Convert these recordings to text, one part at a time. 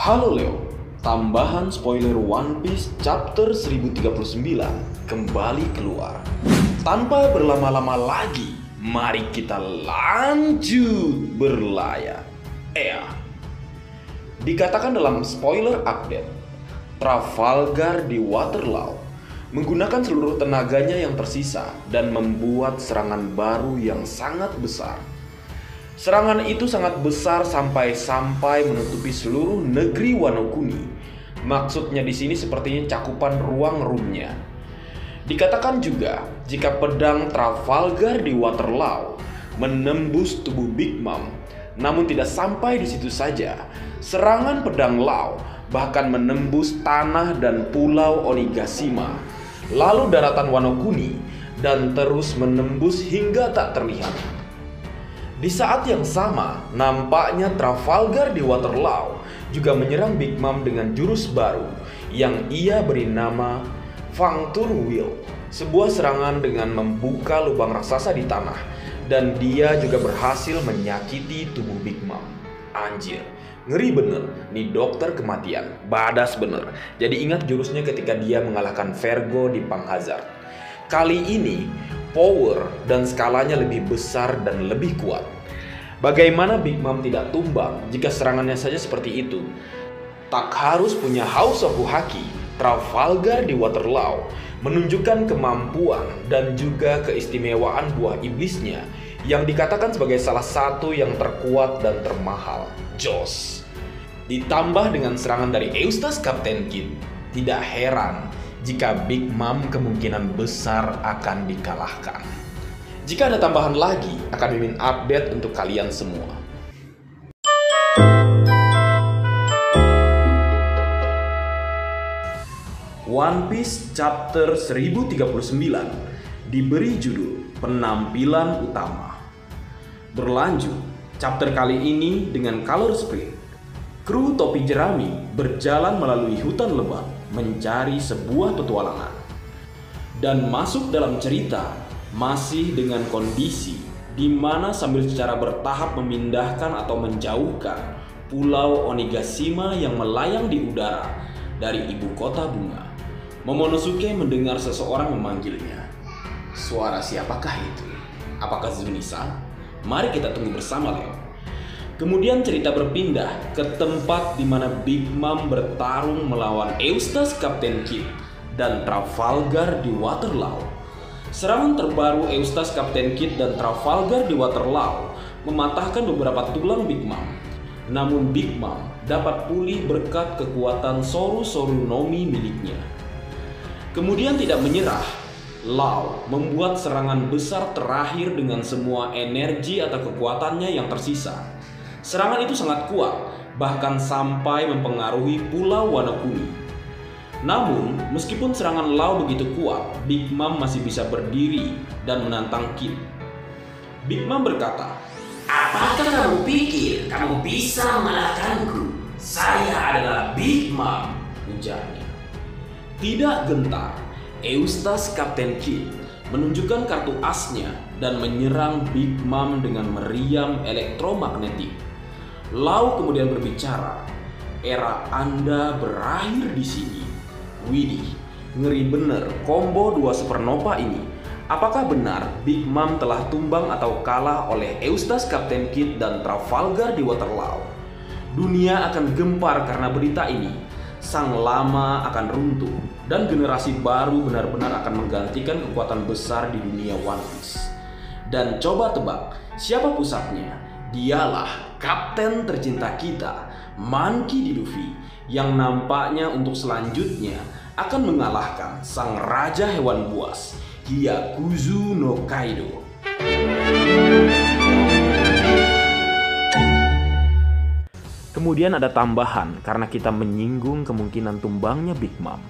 Halo Leo, tambahan spoiler One Piece chapter 1039 kembali keluar. Tanpa berlama-lama lagi, mari kita lanjut berlayar. Dikatakan dalam spoiler update, Trafalgar di Waterloo menggunakan seluruh tenaganya yang tersisa dan membuat serangan baru yang sangat besar. Serangan itu sangat besar sampai menutupi seluruh negeri Wano Kuni. Maksudnya di sini sepertinya cakupan ruang roomnya. Dikatakan juga jika pedang Trafalgar di Waterloo menembus tubuh Big Mom, namun tidak sampai di situ saja. Serangan pedang Law bahkan menembus tanah dan pulau Onigashima, lalu daratan Wano Kuni, dan terus menembus hingga tak terlihat. Di saat yang sama, nampaknya Trafalgar di Waterloo juga menyerang Big Mom dengan jurus baru yang ia beri nama Functor Wheel, sebuah serangan dengan membuka lubang raksasa di tanah, dan dia juga berhasil menyakiti tubuh Big Mom. Anjir, ngeri bener, nih dokter kematian, badass bener. Jadi ingat jurusnya ketika dia mengalahkan Vergo di Pang Hazard. Kali ini power dan skalanya lebih besar dan lebih kuat. Bagaimana Big Mom tidak tumbang jika serangannya saja seperti itu? Tak harus punya House of Haki, Trafalgar di Waterloo menunjukkan kemampuan dan juga keistimewaan buah iblisnya yang dikatakan sebagai salah satu yang terkuat dan termahal, Joss. Ditambah dengan serangan dari Eustace Captain Kidd, tidak heran jika Big Mom kemungkinan besar akan dikalahkan. Jika ada tambahan lagi, akan mimin update untuk kalian semua. One Piece chapter 1039 diberi judul Penampilan Utama. Berlanjut, chapter kali ini dengan Color Spring. Kru topi jerami berjalan melalui hutan lebat mencari sebuah petualangan. Dan masuk dalam cerita masih dengan kondisi di mana sambil secara bertahap memindahkan atau menjauhkan pulau Onigashima yang melayang di udara dari ibu kota bunga, Momonosuke mendengar seseorang memanggilnya. Suara siapakah itu? Apakah Zunisa? Mari kita tunggu bersama, Leo. Kemudian cerita berpindah ke tempat di mana Big Mom bertarung melawan Eustace Captain Kidd dan Trafalgar di Waterloo. Serangan terbaru Eustace Captain Kidd dan Trafalgar di Waterloo mematahkan beberapa tulang Big Mom. Namun Big Mom dapat pulih berkat kekuatan Soru-Soru Nomi miliknya. Kemudian tidak menyerah, Law membuat serangan besar terakhir dengan semua energi atau kekuatannya yang tersisa. Serangan itu sangat kuat, bahkan sampai mempengaruhi pulau Wano Kuni. Namun, meskipun serangan Law begitu kuat, Big Mom masih bisa berdiri dan menantang Kidd. Big Mom berkata, "Apakah kamu pikir kamu bisa mengalahkanku? Saya adalah Big Mom," ujarnya. Tidak gentar, Eustace Captain Kidd menunjukkan kartu asnya dan menyerang Big Mom dengan meriam elektromagnetik. Law kemudian berbicara, "Era Anda berakhir di sini." Widih, ngeri bener combo dua supernova ini. Apakah benar Big Mom telah tumbang atau kalah oleh Eustace Captain Kidd dan Trafalgar di Waterloo? Dunia akan gempar karena berita ini. Sang lama akan runtuh dan generasi baru benar-benar akan menggantikan kekuatan besar di dunia One Piece. Dan coba tebak, siapa pusatnya? Dialah kapten tercinta kita, Monkey D. Luffy, yang nampaknya untuk selanjutnya akan mengalahkan sang raja hewan buas, Hyakuzu no Kaido. Kemudian ada tambahan karena kita menyinggung kemungkinan tumbangnya Big Mom.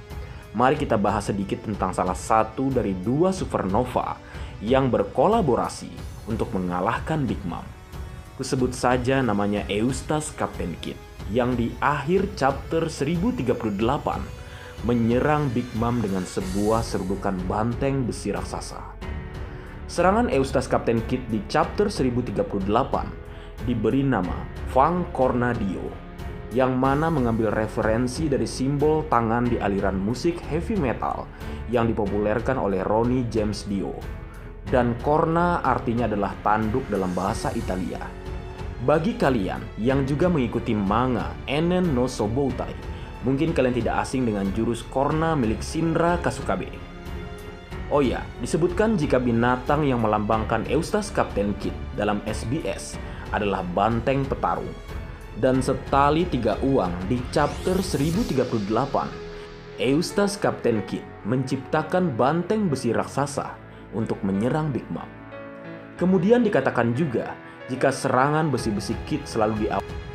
Mari kita bahas sedikit tentang salah satu dari dua supernova yang berkolaborasi untuk mengalahkan Big Mom. Kusebut saja namanya Eustace Captain Kidd yang di akhir chapter 1038 menyerang Big Mom dengan sebuah serbukan banteng besi raksasa. Serangan Eustace Captain Kidd di chapter 1038 diberi nama Fang Cornadio. yang mana mengambil referensi dari simbol tangan di aliran musik heavy metal yang dipopulerkan oleh Ronnie James Dio. Dan corna artinya adalah tanduk dalam bahasa Italia. Bagi kalian yang juga mengikuti manga Enen no Soboutai, mungkin kalian tidak asing dengan jurus corna milik Shinra Kasukabe. Oh ya, disebutkan jika binatang yang melambangkan Eustace Captain Kidd dalam SBS adalah banteng petarung. Dan setali 3 uang di chapter 1038, Eustace Captain Kidd menciptakan banteng besi raksasa untuk menyerang Big Mom. Kemudian dikatakan juga jika serangan besi-besi Kidd selalu diawali